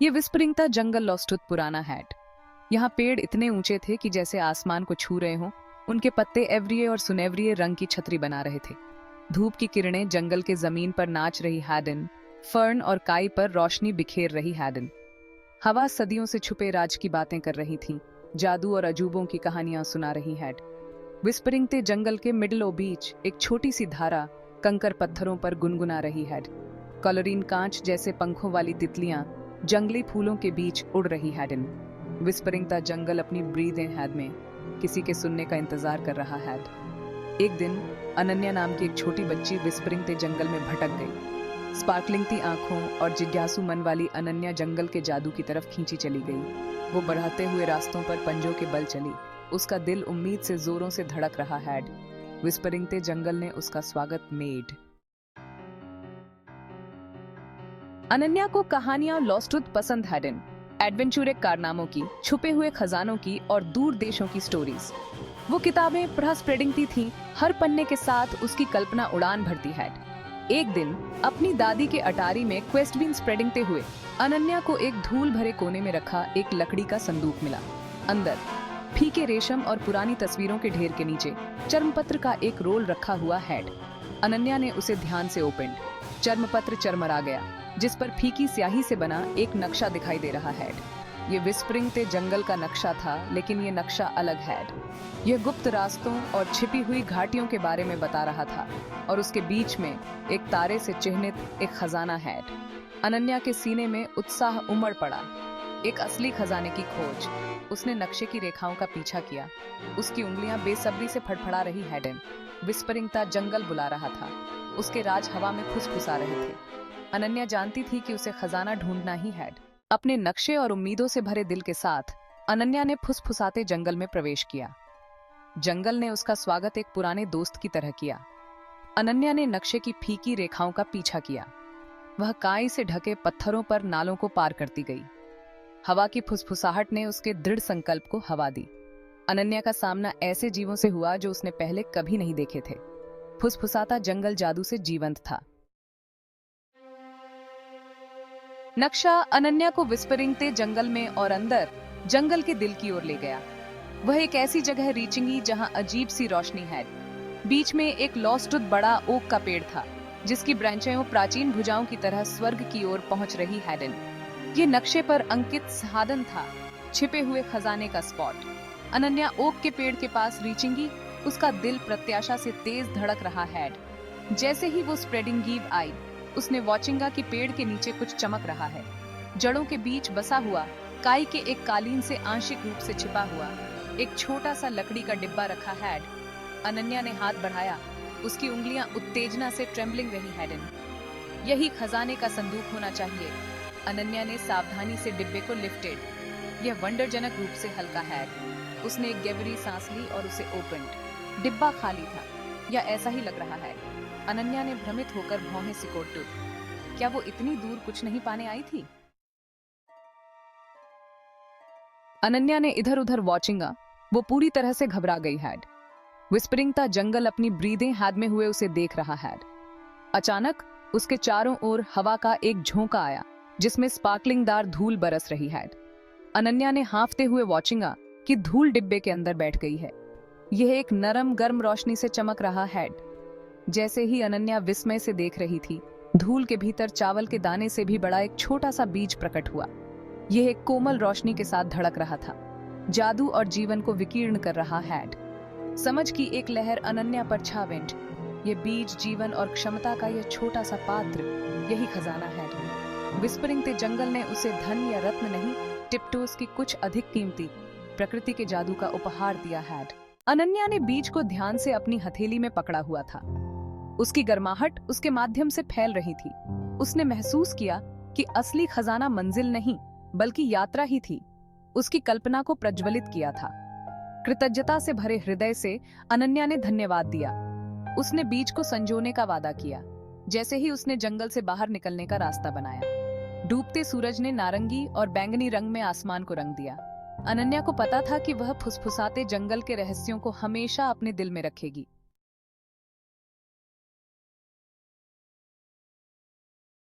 ये विस्परिंग था जंगल लॉस्टुत पुराना हैट। यहाँ पेड़ इतने ऊंचे थे कि जैसे आसमान को छू रहे हों। उनके पत्ते एवरिये और सुनेवरिये रंग की छतरी बना रहे थे। धूप की किरणें जंगल के जमीन पर नाच रही हैडन, फर्न और काई पर रोशनी बिखेर रही हैडन। हवा सदियों से छुपे राज की बातें कर रही थी, जादू और अजूबों की कहानियां सुना रही हैड। विस्परिंग ते जंगल के मिडल ओ बीच एक छोटी सी धारा कंकर पत्थरों पर गुनगुना रही हैड। कॉलोरीन कांच जैसे पंखों वाली तितलियां जंगली फूलों के बीच उड़ रही हैडन। विस्परिंग ता जंगल अपनी ब्रीदिंग हैड में किसी के सुनने का इंतजार कर रहा हैड। एक दिन अनन्या नाम की एक छोटी बच्ची विस्परिंग ते जंगल में भटक गई। स्पार्कलिंग थी आंखों और जिज्ञासु मन वाली अनन्या जंगल के जादू की तरफ खींची चली गई। वो बढ़ाते हुए रास्तों पर पंजों के बल चली। उसका दिल उम्मीद से जोरों से धड़क रहा हैड। विस्परिंग ते जंगल ने उसका स्वागत मेड। अनन्या को कहानियां लॉस्टवुड पसंद हैडन, एडवेंचरक कारनामों की, छुपे हुए खजानों की और दूर देशों की स्टोरीज। वो किताबें प्रहा स्प्रेडिंग थी, हर पन्ने के साथ उसकी कल्पना उड़ान भरती हैड। एक दिन अपनी दादी के अटारी में क्वेस्ट बीन स्प्रेडिंग ते हुए अनन्या को एक धूल भरे कोने में रखा एक लकड़ी का संदूक मिला। अंदर फीके रेशम और पुरानी तस्वीरों के ढेर के नीचे चर्मपत्र का एक रोल रखा हुआ हैड। अनन्या ने उसे ध्यान से ओपन। चर्मपत्र चरमरा गया, जिस पर फीकी स्याही से बना एक नक्शा दिखाई दे रहा हैड। ये विस्परिंग ते जंगल का नक्शा था, लेकिन ये नक्शा अलग हैड। यह गुप्त रास्तों और छिपी हुई घाटियों के बारे में बता रहा था, और उसके बीच में एक तारे से चिह्नित एक खजाना हैड। अनन्या के सीने में उत्साह उमड़ पड़ा। एक असली खजाने की खोज। उसने नक्शे की रेखाओं का पीछा किया। उसकी उंगलियां बेसब्री से फड़फड़ा रही हैडन। विस्परिंग ता जंगल बुला रहा था। उसके राज हवा में फुसफुसा रहे थे। अनन्या जानती थी कि उसे खजाना ढूंढना ही हैड। अपने नक्शे और उम्मीदों से भरे दिल के साथ अनन्या ने फुसफुसाते जंगल में प्रवेश किया। जंगल ने उसका स्वागत एक पुराने दोस्त की तरह किया। अनन्या ने नक्शे की फीकी रेखाओं का पीछा किया। वह काई से ढके पत्थरों पर नालों को पार करती गई। हवा की फुसफुसाहट ने उसके दृढ़ संकल्प को हवा दी। अनन्या का सामना ऐसे जीवों से हुआ जो उसने पहले कभी नहीं देखे थे। फुसफुसाता जंगल जादू से जीवंत था। नक्शा अनन्या को विस्परिंग ते जंगल में और अंदर जंगल के दिल की ओर ले गया। वह एक ऐसी जगह रीचिंगी जहां अजीब सी रोशनी है। बीच में एक लॉस्टवुड बड़ा ओक का पेड़ था, जिसकी ब्रांचें प्राचीन भुजाओं की तरह स्वर्ग की ओर पहुंच रही हैडन। ये नक्शे पर अंकित साधन था, छिपे हुए खजाने का स्पॉट। अनन्या ओक के पेड़ के पास रीचिंगी, उसका दिल प्रत्याशा से तेज धड़क रहा हैड। जैसे ही वो स्प्रेडिंग गीव आई, उसने वॉचिंगा की पेड़ के नीचे कुछ चमक रहा है। जड़ों के बीच बसा हुआ काई के एक कालीन से आंशिक रूप से छिपा हुआ एक छोटा सा लकड़ी का डिब्बा रखा हैड। अनन्या ने हाथ बढ़ाया। उसकी उंगलियां उत्तेजना से ट्रेम्बलिंग रही हैडन। यही खजाने का संदूक होना चाहिए। अनन्या ने सावधानी से डिब्बे को लिफ्टेड। यह वंडरजनक रूप से हल्का हैड। उसने एक गहरी सांस ली और उसे ओपन्ड। डिब्बा खाली था, या ऐसा ही लग रहा है। अनन्या ने भ्रमित होकर भौहें सिकोड़। क्या वो इतनी दूर कुछ नहीं पाने आई थी? अनन्या ने इधर उधर वॉचिंगा। वो पूरी तरह से घबरा गई हैड। विस्परिंग ता जंगल अपनी ब्रीदिंग हैड में हुए उसे देख रहा हैड। अचानक उसके चारों ओर हवा का एक झोंका आया, जिसमें स्पार्कलिंगदार धूल बरस रही हैड। अनन्या ने हाँफते हुए वॉचिंगा कि धूल डिब्बे के अंदर बैठ गई है। यह एक नरम गर्म रोशनी से चमक रहा हैड। जैसे ही अनन्या विस्मय से देख रही थी, धूल के भीतर चावल के दाने से भी बड़ा एक छोटा सा बीज प्रकट हुआ। यह एक कोमल रोशनी के साथ धड़क रहा था, जादू और जीवन को विकीर्ण कर रहा हैड। समझ की एक लहर अनन्या पर छावेंट। ये बीज जीवन और क्षमता का यह छोटा सा पात्र, यही खजाना है। विस्परिंग ते जंगल ने उसे धन या रत्न नहीं, टिप्टोस की कुछ अधिक कीमती प्रकृति के जादू का उपहार दिया हैड। अनन्या ने बीज को ध्यान से अपनी हथेली में पकड़ा हुआ था। उसकी गर्माहट उसके माध्यम से फैल रही थी। उसने महसूस किया कि असली खजाना मंजिल नहीं, बल्कि यात्रा ही थी। उसकी कल्पना को प्रज्वलित किया था। कृतज्ञता से भरे हृदय से अनन्या ने धन्यवाद दिया। उसने बीज को संजोने का वादा किया। जैसे ही उसने जंगल से बाहर निकलने का रास्ता बनाया, डूबते सूरज ने नारंगी और बैंगनी रंग में आसमान को रंग दिया। अनन्या को पता था कि वह फुसफुसाते जंगल के रहस्यों को हमेशा अपने दिल में रखेगी।